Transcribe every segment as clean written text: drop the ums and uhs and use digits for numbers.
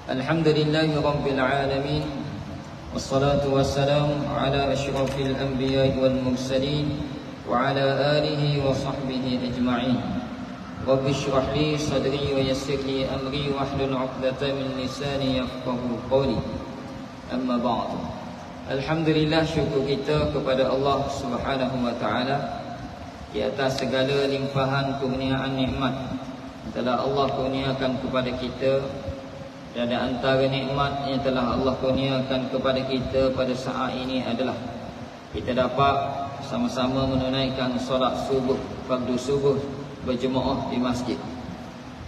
Alhamdulillahi Rabbil Alamin. Wassalatu wassalamu ala ashrafil anbiya'i wal mursalin wa ala alihi wa sahbihi ajma'in. Rabbi shrah li sadri wa yassir li amri wahlul 'uqdatam min lisani yafqahu qawli. Amma ba'du. Alhamdulillah, syukur kita kepada Allah Subhanahu wa taala di atas segala limpahan kurniaan nikmat telah Allah kurniakan kepada kita. Dan antara nikmat yang telah Allah kurniakan kepada kita pada saat ini adalah kita dapat sama-sama menunaikan solat subuh, fardu subuh berjemaah di masjid.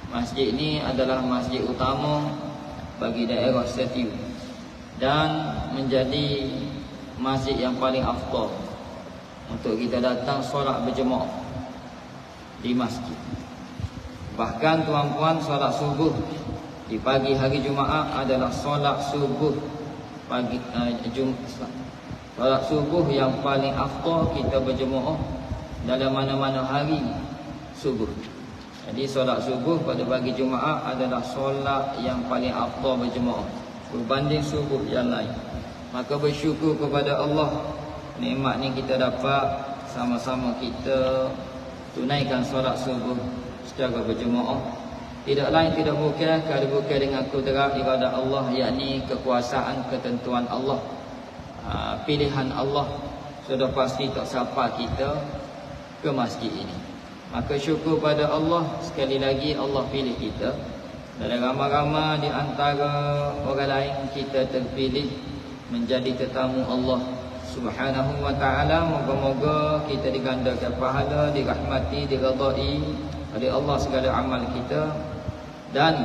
Masjid ini adalah masjid utama bagi daerah Setiu dan menjadi masjid yang paling afdal untuk kita datang solat berjemaah di masjid. Bahkan tuan-puan, solat subuh di pagi hari Jumaat adalah solat subuh pagi solat subuh yang paling afdal kita berjemaah dalam mana-mana hari subuh. Jadi solat subuh pada pagi Jumaat adalah solat yang paling afdal berjemaah berbanding subuh yang lain. Maka bersyukur kepada Allah, nikmat ni kita dapat sama-sama kita tunaikan solat subuh secara berjemaah. Tidak lain tidak bukan dengan kudrat iradah Allah, yakni kekuasaan ketentuan Allah, pilihan Allah. Sudah pasti tak siapa kita ke masjid ini. Maka syukur pada Allah, sekali lagi Allah pilih kita. Dan ramai-ramai di antara orang lain kita terpilih menjadi tetamu Allah Subhanahu wa taala. Moga-moga kita digandakan pahala, dirahmati, diridai oleh Allah segala amal kita, dan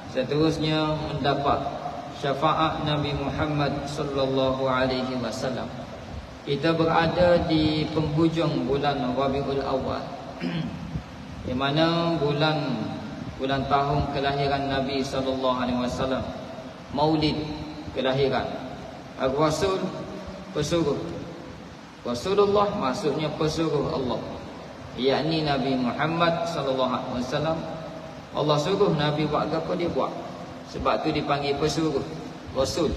seterusnya mendapat syafaat Nabi Muhammad sallallahu alaihi wasallam. Kita berada di penghujung bulan Rabiul Awal, di mana bulan tahun kelahiran Nabi sallallahu alaihi wasallam, Maulid kelahiran Rasul, pesuruh Rasulullah, maksudnya pesuruh Allah, yakni Nabi Muhammad sallallahu alaihi wasallam. Allah suruh Nabi buat apa dia buat. Sebab tu dipanggil pesuruh, Rasul,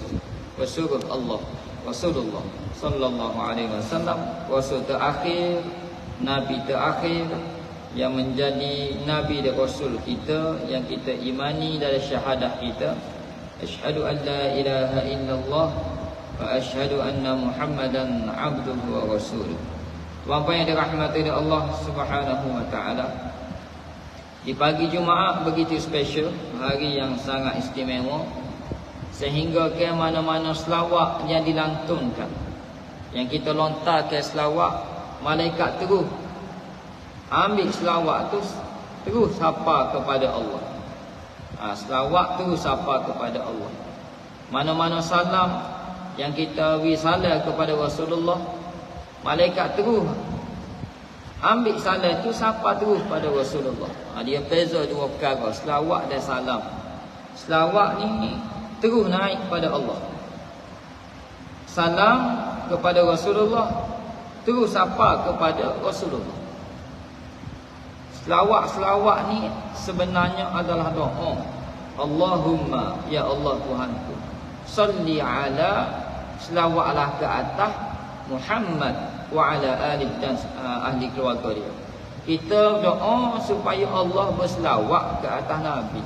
pesuruh Allah, Rasulullah sallallahu alaihi wasallam, Rasul terakhir, Nabi terakhir yang menjadi Nabi dan Rasul kita, yang kita imani dalam syahadah kita, asyhadu an la ilaha illallah wa asyhadu anna Muhammadan abduhu wa rasuluh. Tuan-tuan yang dirahmati oleh Allah Subhanahu wa taala, di pagi Jumaat begitu special, hari yang sangat istimewa, sehingga ke mana-mana selawat yang dilantunkan, yang kita lontarkan selawat, malaikat terus ambil selawat tu terus sapa kepada Allah. Selawat terus sapa kepada Allah. Mana-mana salam yang kita salam kepada Rasulullah, malaikat terus ambil salam tu sapa terus pada Rasulullah. Dia beza dua perkara, selawat dan salam. Selawat ni terus naik pada Allah. Salam kepada Rasulullah terus sapa kepada Rasulullah. Selawat ni sebenarnya adalah doa. Allahumma, ya Allah Tuhanku, salli ala, selawatlah ke atas Muhammad wa ala alihi dan ahli keluarga dia. Kita doa supaya Allah berselawat ke atas Nabi.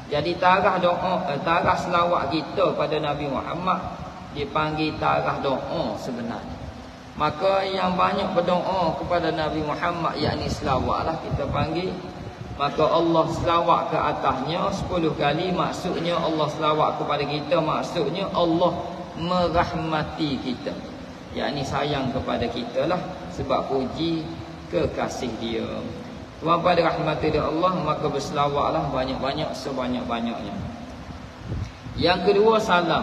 Jadi tarikh doa, tarikh selawat kita pada Nabi Muhammad dipanggil tarikh doa sebenarnya. Maka yang banyak berdoa kepada Nabi Muhammad, yakni selawatlah kita panggil. Maka Allah selawat ke atasnya 10 kali, maksudnya Allah selawat kepada kita, maksudnya Allah merahmati kita, yakni sayang kepada kita lah, sebab puji kekasih dia. Tuan-tuan dirahmati oleh Allah, maka berselawatlah banyak-banyak, sebanyak-banyaknya. Yang kedua, salam.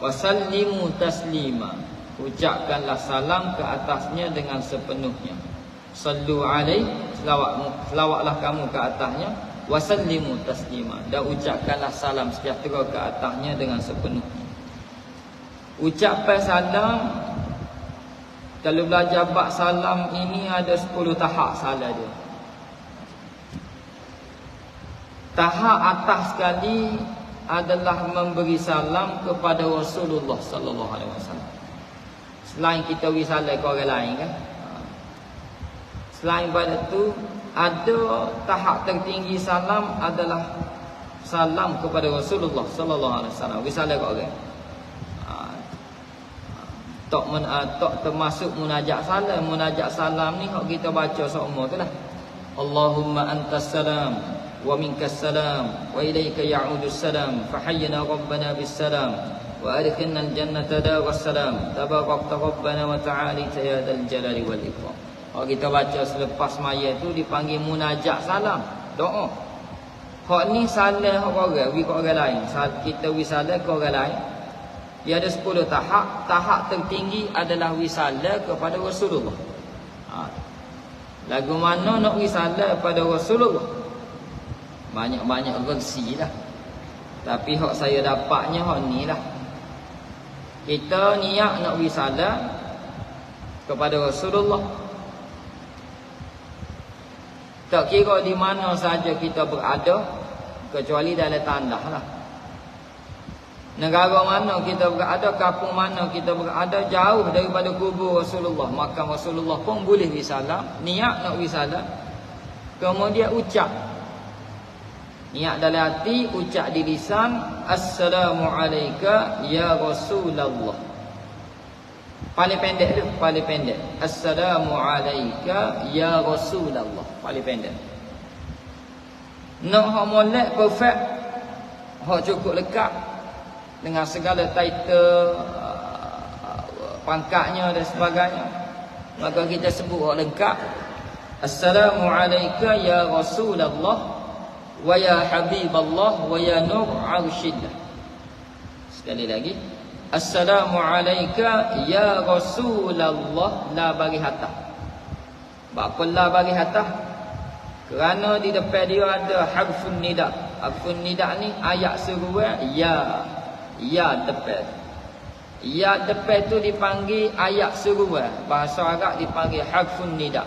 Wasallimu taslima, ucapkanlah salam ke atasnya dengan sepenuhnya. Sallu alaihi, selawatlah kamu ke atasnya. Wasallimu taslima, dan ucapkanlah salam sejahtera ke atasnya dengan sepenuhnya. Ucapan salam, kalau belajar bab salam ini ada 10 tahap salam dia. Tahap atas sekali adalah memberi salam kepada Rasulullah sallallahu alaihi wasallam. Selain kita beri salam ke orang lain kan. Selain pada tu ada tahap tertinggi salam adalah salam kepada Rasulullah sallallahu alaihi wasallam. Beri salam ke orang. Tak termasuk munajat salam. Munajat salam ni hak kita baca semua tu lah. Allahumma antas salam wa minkas salam wa ilaika ya'udus salam fahayyina rabbana bis salam wa adkhilna al-jannata daras salam tabarakta rabbana wa ta'alita ya dzal jalali wal ikram. Hak kita baca selepas mayat tu dipanggil munajat salam, doa. Hak ni salam hak orang, wi ke orang lain. Kita wi salam ke orang lain. Dia ada 10 tahap. Tahap tertinggi adalah wisala kepada Rasulullah. Lagu mana nak wisala kepada Rasulullah? Banyak-banyak versi lah. Tapi hak saya dapatnya hak ni lah. Kita niat nak wisala kepada Rasulullah. Tak kira di mana saja kita berada, kecuali dalam tandah lah. Negara mana kita berada, kampung mana kita berada, jauh daripada kubur Rasulullah, makam Rasulullah pun boleh wisalam. Niat nak wisalam, kemudian ucap. Niat dalam hati, ucap di lisan, Assalamualaikum ya Rasulullah. Paling pendek tu, paling pendek. Assalamualaikum ya Rasulullah. Paling pendek. Nak hak molek perfect, hak cukup lekat dengan segala title, pangkatnya dan sebagainya, maka kita sebut orang lengkap. Assalamualaikum ya Rasulullah wa ya Habiballah wa ya Nur Arshillah. Sekali lagi, Assalamualaikum ya Rasulullah, la bagi hatah. Bapa la bagi hatah? Kerana di depan dia ada harfun nida. Harfun nida ni ayat seruan ya. Ya depan. Ya depan tu dipanggil ayat seruan. Bahasa Arab dipanggil harfun nida.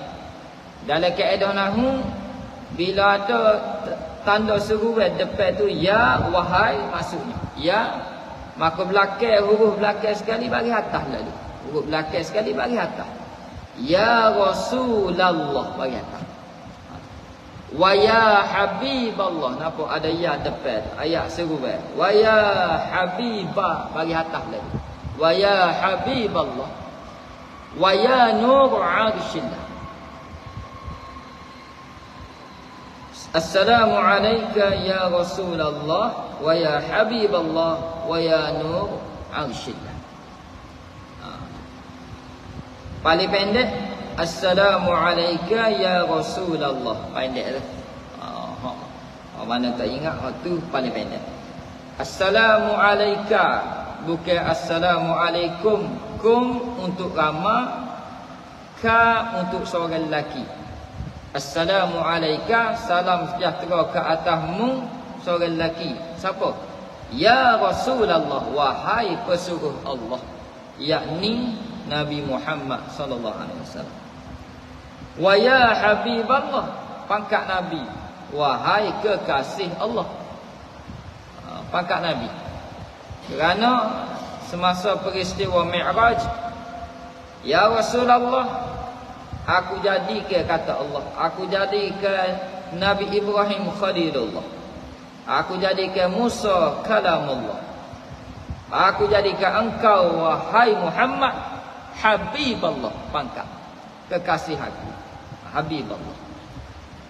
Dalam kaedah nahwu, bila ada tanda seruan depan tu ya, wahai maksudnya. Ya, maka belakang, huruf belakang sekali bagi atas lalu. Huruf belakang sekali bagi atas. Ya Rasulullah bagi atas. Wa ya Habiballah, nampak ada ya depan, ayat seruan. Wa ya Habibah bagi atas lagi. Wa ya Habiballah. Wa ya Nur Arshillah. Assalamualaikum ya Rasulullah wa ya Habiballah wa ya Nur Arshillah. Paling pendek, Assalamualaikum ya Rasulullah. Pendek tu. Mana tak ingat, tu paling pendek. Assalamualaikum, bukan Assalamualaikum. Kum untuk ramah, ka untuk seorang lelaki. Assalamualaikum, salam sejahtera ke atasmu seorang lelaki. Siapa? Ya Rasulullah, wahai pesuruh Allah, yakni Nabi Muhammad sallallahu alaihi wasallam. Wa ya Habiballah, pangkat Nabi, wahai kekasih Allah. Pangkat Nabi. Kerana semasa peristiwa Mi'raj, ya Rasulullah, aku jadikan, kata Allah, aku jadikan Nabi Ibrahim Khalilullah, aku jadikan Musa Kalamullah, aku jadikan engkau wahai Muhammad Habiballah, pangkat kekasih aku, Habiballah.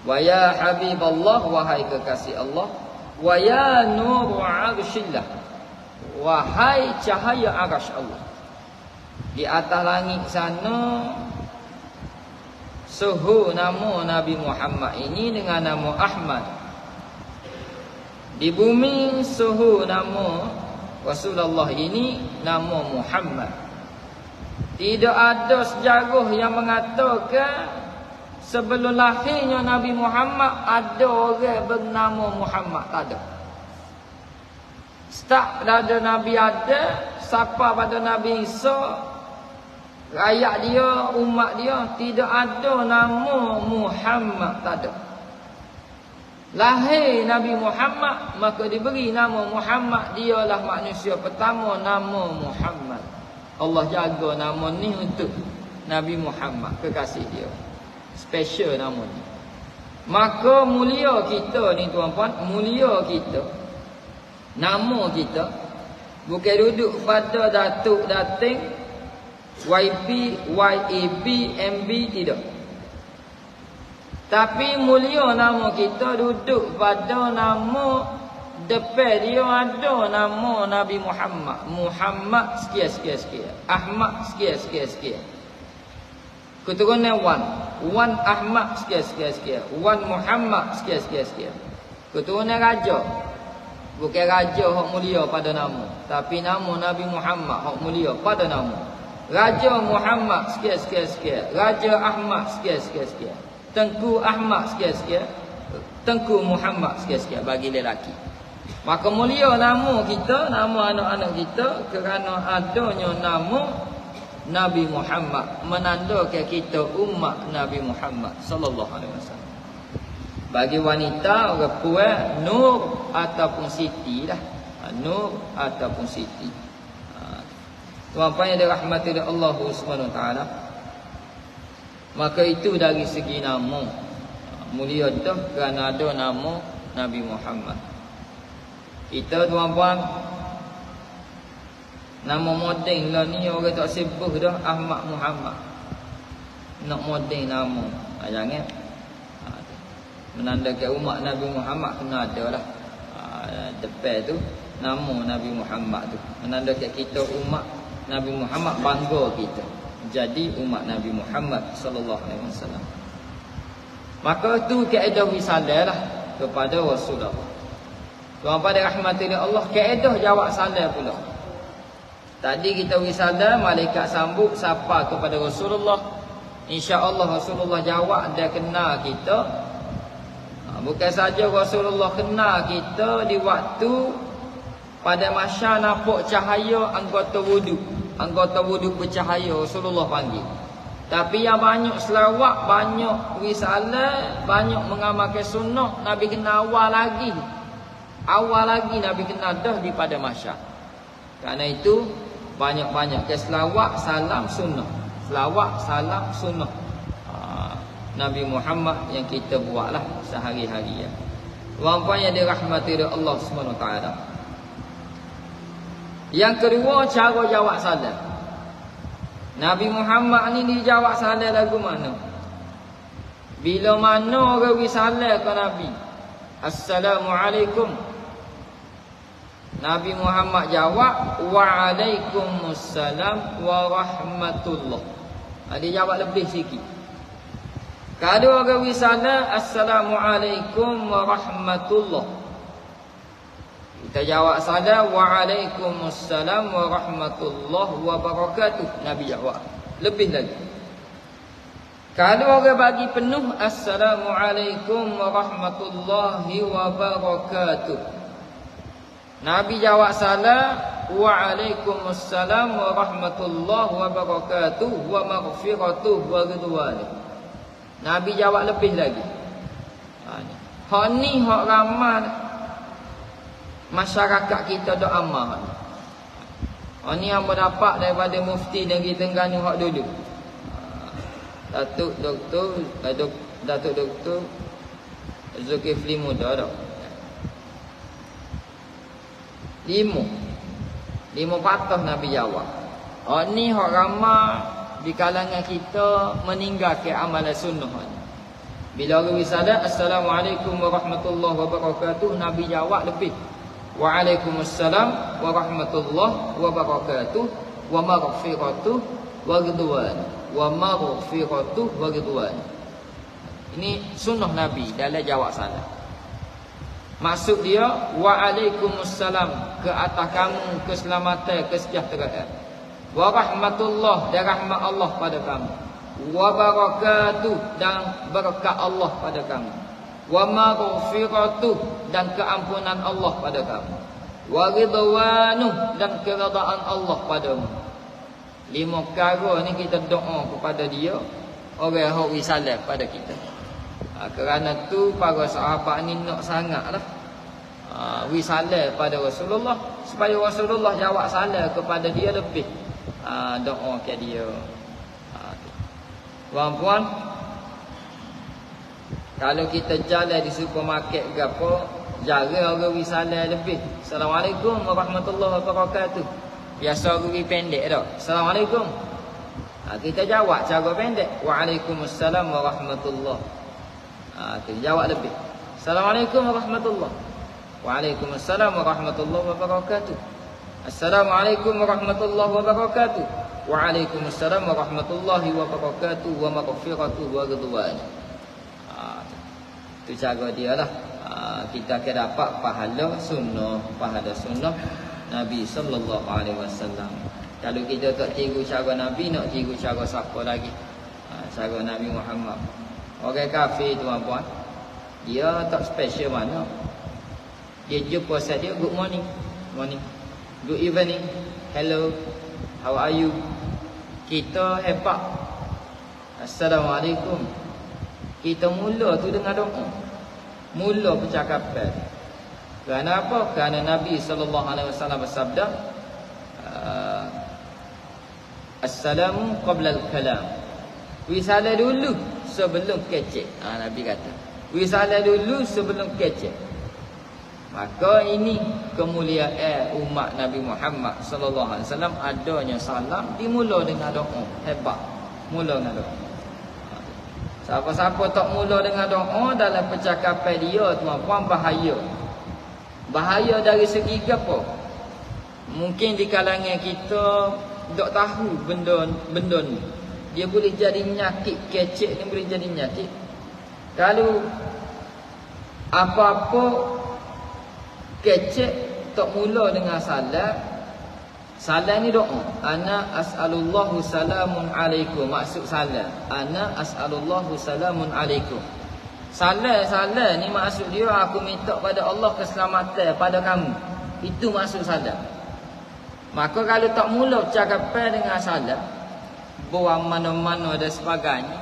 Wa ya Habiballah, wahai kekasih Allah. Wa ya Nur Arshillah, wahai cahaya arasy Allah. Di atas langit sana suhu nama Nabi Muhammad ini dengan nama Ahmad. Di bumi suhu nama Rasulullah ini nama Muhammad. Tidak ada sejarah yang mengatakan sebelum lahirnya Nabi Muhammad ada orang bernama Muhammad. Tak ada. Start pada Nabi ada, siapa pada Nabi Isa, rakyat dia, umat dia, tidak ada nama Muhammad, tak ada. Lahir Nabi Muhammad, maka diberi nama Muhammad. Dialah manusia pertama nama Muhammad. Allah jaga nama ni untuk Nabi Muhammad, kekasih dia. Special nama ni. Maka mulia kita ni tuan-puan, mulia kita, nama kita bukan duduk pada datuk dating YP, YAB, MB, tidak. Tapi mulia nama kita duduk pada nama depan dia ada nama Nabi Muhammad. Muhammad sekian. Ahmad sekian. Keturunan Wan Ahmad sekian. Wan Muhammad sekian. Keturunan raja. Bukan raja hak mulia pada nama, tapi nama Nabi Muhammad hak mulia pada nama. Raja Muhammad sekian. Raja Ahmad sekian. Tengku Ahmad sekian. Tengku Muhammad sekian bagi lelaki. Maka mulia nama kita, nama anak-anak kita kerana adanya nama Nabi Muhammad, menandakan kita umat Nabi Muhammad sallallahu alaihi wasallam. Bagi wanita, orang perempuan, Nur ataupun Siti lah. Nur ataupun Siti. Tuan-tuan yang dirahmati oleh Allah Subhanahu Wa Taala. Maka itu dari segi nama. Mulia tu kerana ada nama Nabi Muhammad. Kita tuan-puan, nama moden lah ni orang tak sebut dah Ahmad Muhammad. Nak moden nama. Jangan. Menandakan umat Nabi Muhammad kena ada lah. Depan tu nama Nabi Muhammad tu. Menandakan kita umat Nabi Muhammad, bangga kita jadi umat Nabi Muhammad sallallahu alaihi wasallam. Maka tu kaedah risalah lah kepada Rasulullah. Tuan-tuan dirahmati oleh Allah, kaedah jawab salam pula. Tadi kita risalah, malaikat sambut sapa kepada Rasulullah. Insya-Allah Rasulullah jawab, dia kenal kita. Bukan saja Rasulullah kenal kita di waktu pada masa nampak cahaya anggota wuduk. Anggota wuduk bercahaya Rasulullah panggil. Tapi yang banyak selawat, banyak risalah, banyak mengamalkan sunnah, Nabi kenal awal lagi. Awal lagi Nabi kenal dah di pada masa. Kerana itu banyak-banyak ke selawat, salam, sunnah. Selawat, salam, sunnah. Nabi Muhammad yang kita buatlah sehari-hari ya. Tuan-tuan yang dirahmati oleh Allah Subhanahu Wa Taala. Yang kedua, cara jawab salam. Nabi Muhammad ni dijawab salam lagu mana? Bila mana orang salam ke Nabi? Assalamualaikum. Nabi Muhammad jawab, Waalaikumsalam warahmatullah. Dia jawab lebih sikit. Kalau orang salam, Assalamualaikum warahmatullah. Kita jawab salam, Waalaikumsalam warahmatullahi wabarakatuh. Nabi jawab lebih lagi. Kalau orang bagi penuh, Assalamualaikum warahmatullahi wabarakatuh. Nabi jawab salam, Waalaikumsalam warahmatullahi wabarakatuh wa maghfiratuh wa ridwanuh. Nabi jawab lebih lagi. Hak ni hak ramai masyarakat kita dok amal. Ini yang berdapat daripada mufti negeri Terengganu hak dulu. Datuk Doktor Zulkifli Muda dah. 5 patah Nabi jawab. Ini hak ramai di kalangan kita meninggalkan amalan sunnah. Bila orang risalah, Assalamualaikum warahmatullahi wabarakatuh, Nabi jawab lebih. Waalaikumsalam warahmatullahi wabarakatuh wa maghfiratuh wa ridwan. Wa maghfiratuh wa ridwan. Ini sunnah Nabi dalam jawab salam. Maksud dia, Waalaikumsalam, ke atas kamu keselamatan, kesejahteraan. Wa rahmatullah, dan rahmat Allah pada kamu. Wa barakatuh, dan berkat Allah pada kamu. Wa maghfiratuh, dan keampunan Allah pada kamu. Wa ridwanuh, dan keredaan Allah padamu. 5 perkara ni kita doa kepada dia, orang yang risalah pada kita. Kerana tu para sahabat ni nak sangatlah wisalah pada Rasulullah, supaya Rasulullah jawab salah kepada dia lebih doa ke dia. Puan-puan, kalau kita jalan di supermarket ke apa, jarang orang wisalah lebih. Assalamualaikum warahmatullahi wabarakatuh. Biasa orang pendek dah. Assalamualaikum. Kita jawab cara pendek. Waalaikumsalam warahmatullahi. Kita jawab lebih. Assalamualaikum warahmatullahi. Waalaikumsalam warahmatullahi wabarakatuh. Assalamualaikum warahmatullahi wabarakatuh. Waalaikumsalam warahmatullahi wabarakatuh wa maghfiratuhu wa ridwan. Itu cara dia lah. Kita akan dapat pahala sunnah Nabi sallallahu alaihi wasallam. Kalau kita tak tiru cara Nabi, nak tiru cara siapa lagi? Cara Nabi Muhammad. Orang kafir tuan-puan, dia tak special mana. Dia jumpa saya dia, good morning, good evening, hello, how are you? Kita hebat, assalamualaikum. Kita mula tu dengan doa, mula percakapan. Kerana apa? Kerana Nabi SAW bersabda, Assalamu qabla al-kalam. Wisalah dulu sebelum kecek. Nabi kata, wisalah dulu sebelum kecek. Maka ini kemuliaan umat Nabi Muhammad SAW, adanya salam dimula dengan doa. Hebat, mula dengan doa. Siapa-siapa tak mula dengan doa dalam percakapan dia, tuan-puan, bahaya. Bahaya dari segi apa? Mungkin di kalangan kita tak tahu benda ni. Dia boleh jadi nyakit, kecek ni boleh jadi nyakit. Kalau apa-apa kecek tak mula dengan salam. Salam ni doa. Ana as'alullahu salamun alaikum. Maksud salam, ana as'alullahu salamun alaikum. Salam ni maksud dia, aku minta pada Allah keselamatan pada kamu. Itu maksud salam. Maka kalau tak mula cakapan dengan salam, buang mana-mana dan sebagainya,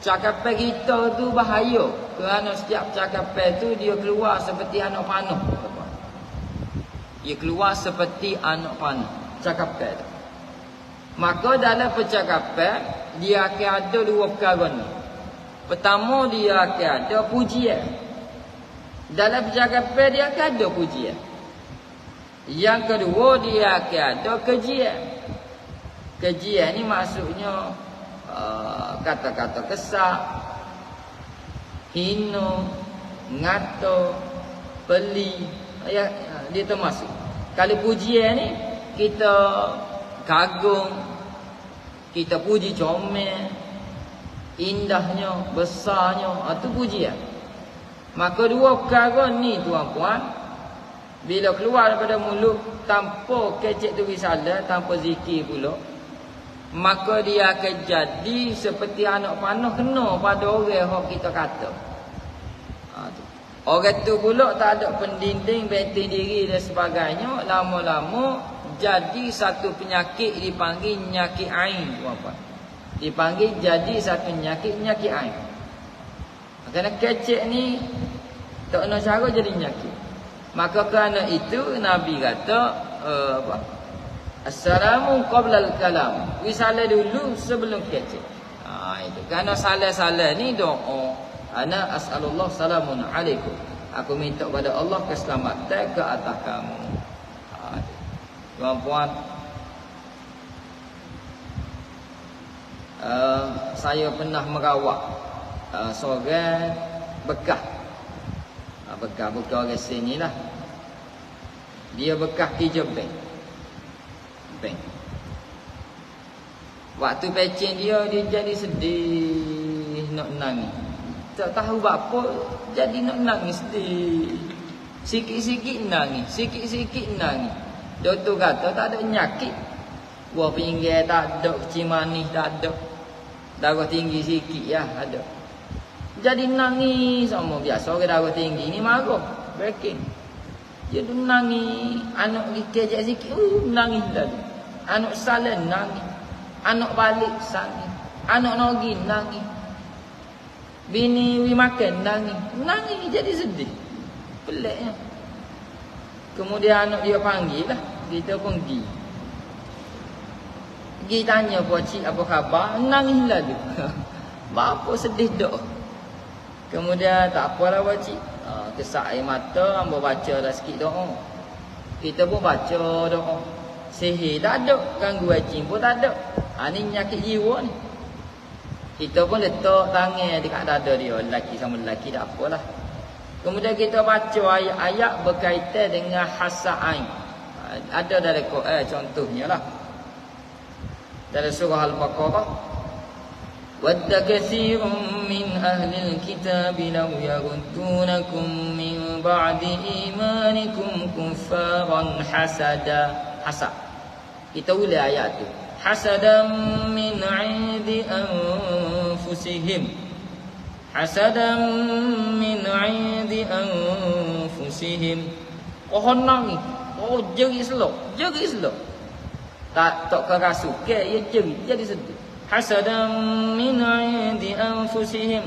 cakapan kita tu bahaya. Kerana setiap cakapan tu dia keluar seperti anak panah. Dia keluar seperti anak panah, cakapan. Maka dalam percakapan dia akan ada dua perkara ni. Pertama, dia akan ada pujian. Dalam percakapan dia akan ada pujian. Yang kedua, dia akan ada kejian. Kejian ni maksudnya kata-kata kesak, hina, ngata, peli. Ya, dia termasuk. Kalau pujian ni, kita kagum, kita puji comel, indahnya, besarnya, itu pujian. Maka dua perkara ni tuan-puan, bila keluar daripada mulut tanpa kecek tu risalah, tanpa zikir pula, maka dia akan jadi seperti anak panah kena pada orang yang kita kata. Orang tu pula tak ada pendinding, benteng diri dan sebagainya. Lama-lama jadi satu penyakit dipanggil penyakit ain, tuan-puan. Dipanggil jadi satu penyakit ain. Kerana kecek ni tak ada cara jadi penyakit. Maka kerana itu Nabi kata Assalamu qabla al-kalam. Wisalah dulu sebelum kecek. Itu. Kerana salah-salah ni doa. Ana as'alullah salamun alaikum. Aku minta pada Allah keselamatan ke atas kamu. Tuan-puan, saya pernah merawat seorang bekas. Bekas orang sini lah. Dia bekas kerja bank. Waktu pecen dia jadi sedih, nak nangis. Tak tahu apa, jadi nak nangis sedih. Sikit-sikit nangis, sikit-sikit nangis. Doktor kata tak ada penyakit. Buah pinggir tak ada, kecil manis tak ada. Darah tinggi sikit ya ada. Jadi nangis sama biasa. Orang darah tinggi ni marah, breaking. Dia tu nangis. Anak kejap sikit, nangis tadi. Anak salah nangis. Anak balik nangis. Anak nogi nangis. Bini wi makan nangis jadi sedih. Peliknya. Kemudian anak dia panggil lah, kita pun pergi. Pergi tanya pakcik apa khabar, nangis lagi. Bapa sedih dok. Kemudian tak apalah pakcik. Kesak air mata, hamba baca dah sikit doa. Kita pun baca doa. Sihir tak ada, gangguan jin pun tak ada. Ni penyakit jiwa ni. Kita pun letak tangan dekat dada dia, lelaki sama lelaki tak apalah. Kemudian kita baca ayat-ayat berkaitan dengan hasad ain. Ada dalam Quran contohnya lah. Dalam surah Al-Baqarah, wadda katsirun min ahlil kitab law yaruddunakum min ba'di imanikum kuffaran hasada. Hasad. Kita ulang ayat tu. Hasadan min 'indi anfusihim. Hasadan min 'indi anfusihim. Nangis. Jerit selok. Tak kerasukan, ia jerit jadi sedih. Hasadan min 'indi anfusihim.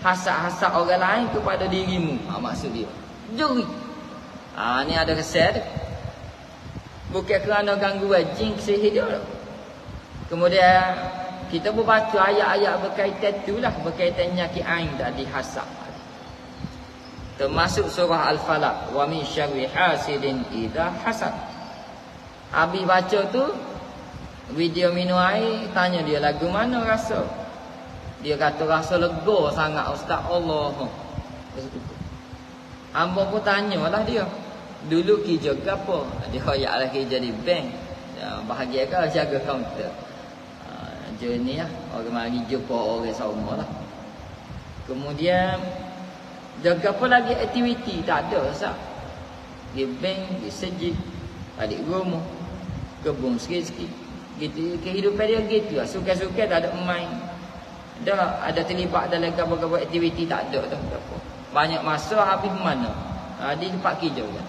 Hasad-hasad orang lain kepada dirimu. Maksud dia. Jerit. Ni ada kesan dia. Bukan kerana gangguan jin sihir dia. Kemudian kita membaca ayat-ayat berkaitan itulah, berkaitan penyakit ain tadi, hasad. Termasuk surah Al-Falaq, wa min syarri hasidin idza hasad. Habis baca tu, video minum air, tanya dia lagu mana rasa. Dia kata rasa lega sangat ustaz Allah. Hamba pun tanyalah dia. Dulu kerja ke apa? Dia khoyaklah kerja di bank. Bahagia ke jaga kaunter. Ni lah, orang mari jumpa orang sama lah. Kemudian jaga apa lagi aktiviti? Tak ada sah. Di bank, di sejid, balik rumah, kebun sikit-sikit. Gitu, kehidupan dia gitu lah. Suka-suka tak ada main. Dah ada terlibat dalam gabar-gabar aktiviti, tak ada tu. Banyak masa habis mana? Di tempat kerja kan.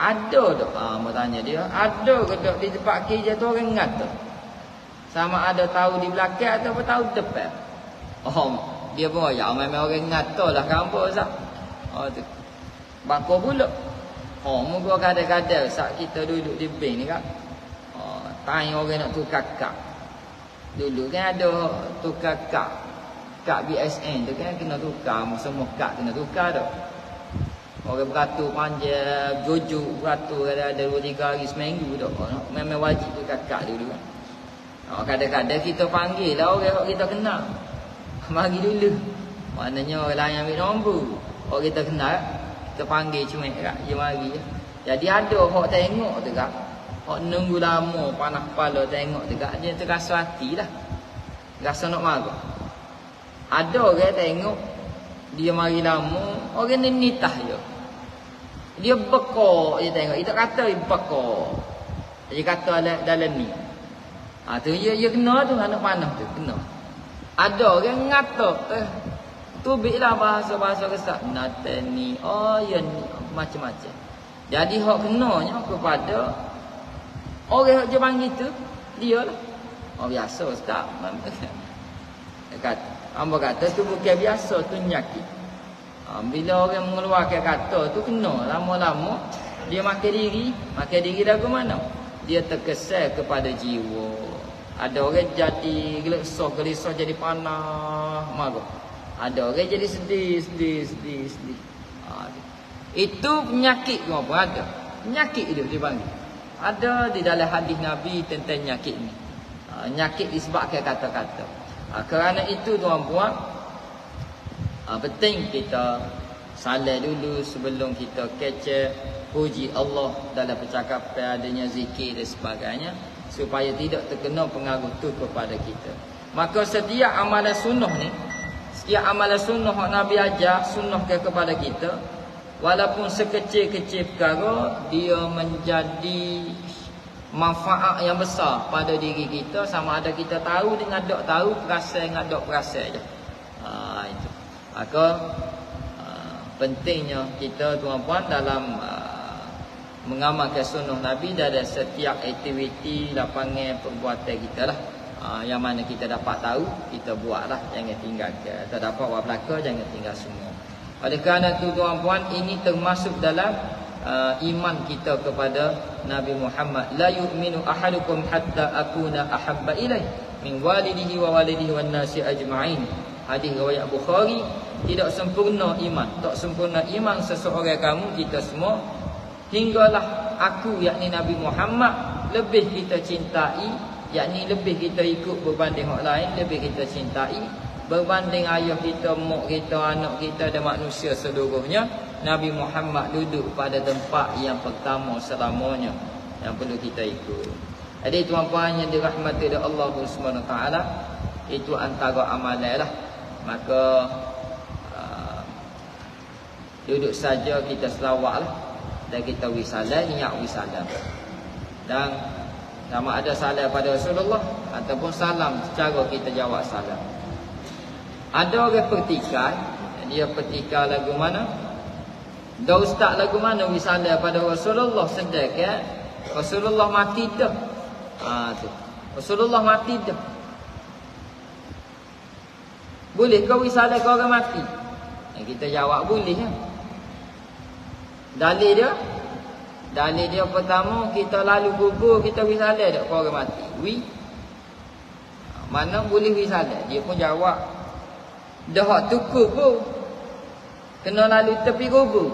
Ada tak? Mau tanya dia. Ada ke tak di tempat kerja tu orang ingat tak? Sama ada tahu di belakang atau tahu depan? Dia pun ya memang orang ingat tak lah kampung sah. Tu. Bako pula. Muka kadang-kadang saat kita duduk di bank ni kan. Tanya orang nak tukar kad. Dulu kan ada tukar kad. Kad BSN tu kan kena tukar. Semua kad kena tukar tak? Orang beratur panjang, jojuk beratur ada 2-3 hari seminggu dah. Memang wajib tu kakak dulu kan. Kadang-kadang kita panggil lah orang kita kenal. Mari dulu. Maknanya orang lain ambil nombor. Orang kita kenal, kita panggil cuek kak, dia mari. Jadi ada orang tengok tu kak. Orang nunggu lama, panas kepala tengok tu kak. Dia terasa hati lah. Rasa nak marah. Ada orang tengok, dia mari lama, orang ni nitah je. Dia bekor, dia tengok. Dia tak kata dia bekor. Dia kata dalam ni. Tu dia kena tu, anak panah tu, kena. Ada orang ngata, tubiklah bahasa-bahasa kesak. Natani, ya ni, macam-macam. Jadi hak kenanya kepada orang yang panggil tu, dia lah. Biasa ustaz. Hamba kata tu bukan biasa, tu nyakit. Bila orang mengeluarkan kata tu kena, lama-lama dia makan diri lagu mana? Dia terkesan kepada jiwa. Ada orang jadi gelisah jadi panah, marah. Ada orang jadi sedih. Itu penyakit ke apa? Ada. Penyakit itu dipanggil. Ada di dalam hadis Nabi tentang penyakit ni. Penyakit disebabkan kata-kata. Kerana itu tuan-puan, penting kita salat dulu sebelum kita kecek, puji Allah dalam percakapan, adanya zikir dan sebagainya, supaya tidak terkena pengaruh tu kepada kita. Maka setiap amalan sunnah ni, setiap amalan sunnah yang Nabi ajar, sunnahkan kepada kita, walaupun sekecil-kecil perkara, dia menjadi manfaat yang besar pada diri kita, sama ada kita tahu dengan tak tahu, perasan dengan tak perasan je. Itu. Maka pentingnya kita tuan-puan dalam mengamalkan sunnah Nabi dari setiap aktiviti lapangan perbuatan kita lah. Yang mana kita dapat tahu, kita buatlah, jangan tinggalkan. Tak dapat buat belaka, jangan tinggal semua. Oleh kerana itu tuan-puan, ini termasuk dalam iman kita kepada Nabi Muhammad. La yu'minu ahadukum hatta akuna ahabba ilaih min walidihi wa walidihi wan nasi ajma'in. Hadis riwayat Bukhari. Tidak sempurna iman, tak sempurna iman seseorang kamu, kita semua, hinggalah aku, yakni Nabi Muhammad, lebih kita cintai, yakni lebih kita ikut berbanding orang lain, lebih kita cintai berbanding ayah kita, mak kita, anak kita dan manusia seluruhnya. Nabi Muhammad duduk pada tempat yang pertama selamanya, yang perlu kita ikut. Jadi tuan-puan yang dirahmati oleh Allah SWT, itu antara amalan lah. Maka duduk saja kita selawat lah, dan kita wisalah, niat wisalah. Dan sama ada salam pada Rasulullah ataupun salam secara kita jawab salam. Ada orang pertikaian, dia pertikaian lagu mana? Dah ustaz lagu mana wisalah pada Rasulullah, sedangkan Rasulullah mati dah. Tu. Rasulullah mati dah. Boleh kau wisalah kau orang mati? Kita jawab boleh ya. Dalil dia pertama, kita lalu kubur, kita wisalah tak kau orang mati. Mana boleh wisalah? Dia pun jawab, dah hak tu kubur, kena lalu tepi kubur,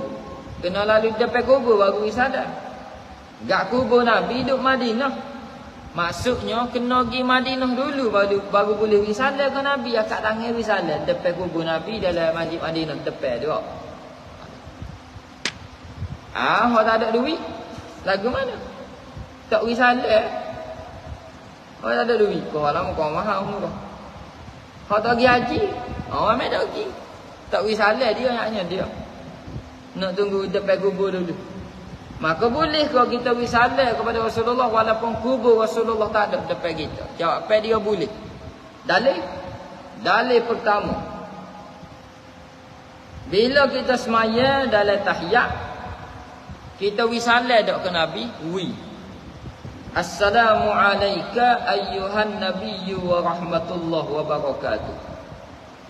kena lalu depan kubur baru wisalah. Gak kubur Nabi duduk Madinah. Maksudnya kena pergi Madinah dulu baru boleh wisalah ke Nabi. Akak tangan wisalah depan kubur Nabi dalam masjid Madinah depan tu. Hak tak ada duit, lagu mana? Tak wisalah. Hak tak ada duit, kau lama kau mahal umrah. Hak tak pergi haji, ambil tak pergi. Tak wisalah dia hanya dia. Nak tunggu depan kubur dulu. Maka boleh kalau kita wisalah kepada Rasulullah walaupun kubur Rasulullah tak ada depan kita. Jawapan dia boleh. Dalil pertama, bila kita semaya dalam tahiyat, kita wisalah tak ke Nabi? Assalamu alayka ayyuhan nabiyyu wa rahmatullahi wa barakatuh.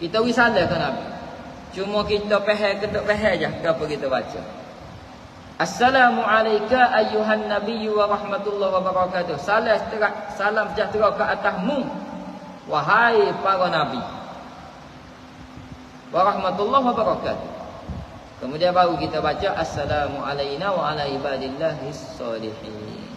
Kita wisalah ke Nabi. Cuma kita faham ke tak faham je apa kita baca. Assalamu alayka ayyuhan nabiyyu wa rahmatullahi wa barakatuh. Salam sejahtera ke atasmu, wahai para nabi. Wa rahmatullahi wa barakatuh. Kemudian baru kita baca assalamu alayna wa ala ibadillahis salihin.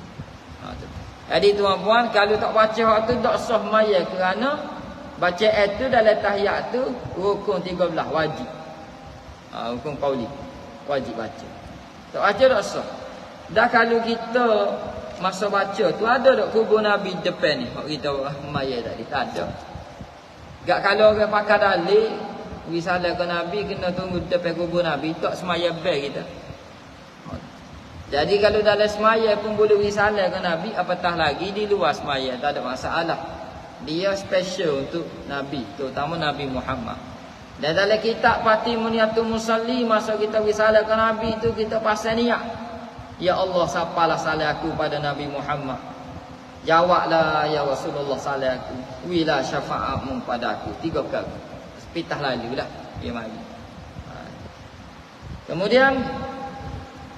Jadi tuan-puan, kalau tak baca hak tu tak sah maya, kerana baca itu dalam tahiyat tu rukun 13 wajib. Rukun qauli wajib baca. Tak baca tak sah. Dah kalau kita masa baca tu ada tak kubur Nabi depan ni hak kita maya tadi? Tak ada. Gak kalau orang pakai dalil wisalah ke Nabi kena tunggu depan kubur Nabi, tak semaya bel kita. Jadi kalau dalam semaya pun boleh wisalah ke Nabi, apatah lagi di luar semaya, tak ada masalah. Dia special untuk Nabi, terutama Nabi Muhammad. Dan dalam kitab Fatih Muniatul Musalli, masa kita wisalah ke Nabi itu kita pasal niat, ya Allah sapalah salah aku pada Nabi Muhammad. Jawablah ya Rasulullah salah aku, wilah syafaatmu pada aku 3 kali. Pitah lalu lah dia mari. Kemudian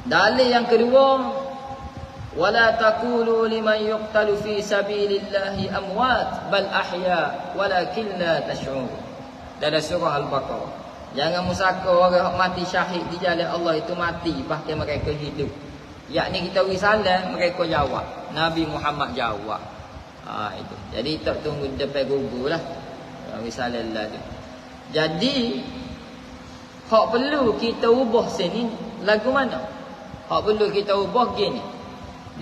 dalil yang kedua, wala taqulu liman yuqtalu fi sabilillahi amwat bal ahya walakin la tash'ur. Dalam surah Al-Baqarah, jangan musaka orang mati syahid di jalan Allah itu mati bahkan mereka hidup. Yakni kita wisalah, mereka jawab, Nabi Muhammad jawab. Itu. Jadi tak tunggu depan kubur lah wisalah lah tu. Jadi hak perlu kita ubah sini lagu mana? Hak perlu kita ubah gini.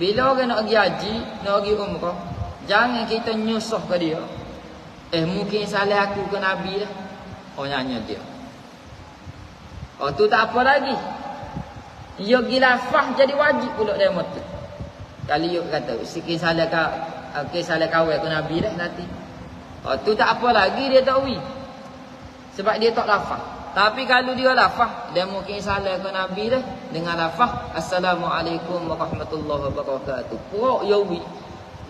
Bila orang nak pergi haji, nak pergi umrah, jangan kita nyusah ke dia. Mungkin salah aku ke Nabi lah. Nyanyi dia. Tu tak apa lagi. Dia pergi lafaz jadi wajib pula dia mati. Kalau dia kata sikit salah kawal ke Nabi dah nanti. Tu tak apa lagi dia tak wi. Sebab dia tak lafaz. Tapi kalau dia lafaz, dia mungkin salah ke Nabi dah dengan lafaz Assalamualaikum warahmatullahi wabarakatuh. Puruk yawi.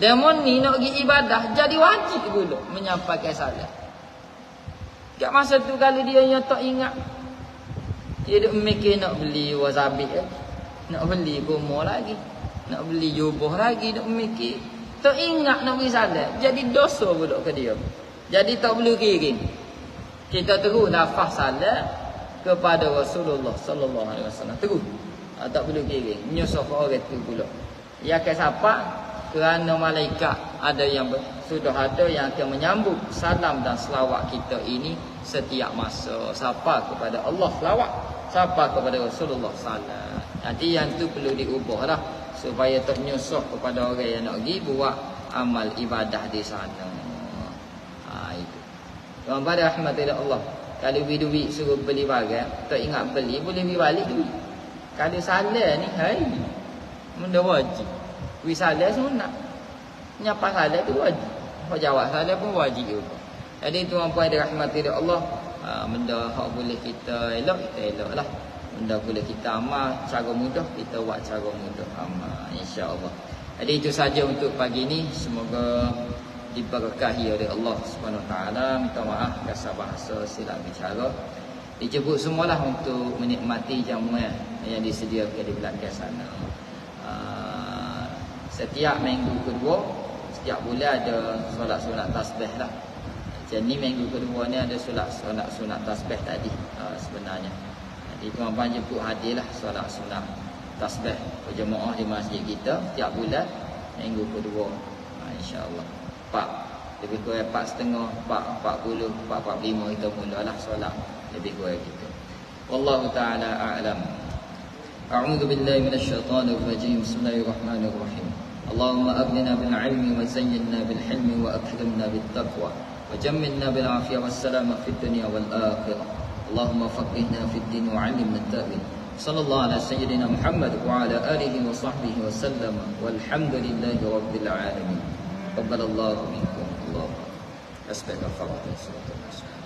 Demo ni nak pergi ibadah jadi wajib pula menyampaikan salam. Kat masa tu kalau dia yang tak ingat, dia duk mikir nak beli wasabi lagi, nak beli kurma lagi, nak beli jubah lagi, nak mikir. Tak ingat nak beri salam, jadi dosa pula ke dia. Jadi tak perlu kirim. Kita terus nafas salam kepada Rasulullah sallallahu alaihi wasallam. Terus. Tak perlu kirim. Nyusuh orang tu pula. Ya ke siapa? Kerana malaikat ada yang sudah ada yang akan menyambut salam dan selawat kita ini setiap masa. Siapa kepada Allah selawat, siapa kepada Rasulullah salam. Nanti yang tu perlu diubahlah supaya tak menyusuh kepada orang yang nak pergi buat amal ibadah di sana. Itu. Tuan pada rahmatillah Allah. Kalau beli duit suruh beli barang, tak ingat beli, boleh beli balik duit. Kalau salah ni, benda wajib. Beri salah sunat. Nyapa salah tu wajib. Kalau jawab salah pun wajib juga. Jadi tuan-puan dirahmati oleh Allah, benda hak boleh kita elok, kita elok lah. Benda boleh kita amal cara mudah, kita buat cara mudah amal, insya-Allah. Jadi itu saja untuk pagi ni. Semoga diberkahi oleh Allah Subhanahu taala. Minta maaf kasar bahasa silap bicara. Dijemput semualah untuk menikmati jamuan yang disediakan di belakang sana. Setiap minggu kedua, setiap bulan ada solat sunat tasbih lah. Macam ni minggu kedua ni ada solat sunat tasbih tadi sebenarnya. Jadi tuan-tuan jemput hadirlah solat sunat tasbih berjemaah di masjid kita setiap bulan minggu kedua. InsyaAllah. Lebih kurang 4.30, 4.40, 4.45 kita mulalah solat lebih kurang gitu. Wallahu ta'ala a'lam. A'udzu billahi minasyaitonir rajim. Bismillahirrahmanirrahim. Allahumma aghnina bil 'ilmi wa zayyinna bil hilmi wa akrimna bit taqwa wa jammilna bil 'afiyati was salama fid dunya wal akhirah. Allahumma faqihna fid din wa 'allimna at-ta'wil. Sallallahu ala sayyidina Muhammad wa ala alihi wa sahbihi wa sallam. Walhamdulillahi rabbil alamin. Taqabbalallahu minkum. Allah. Astaghfirullah.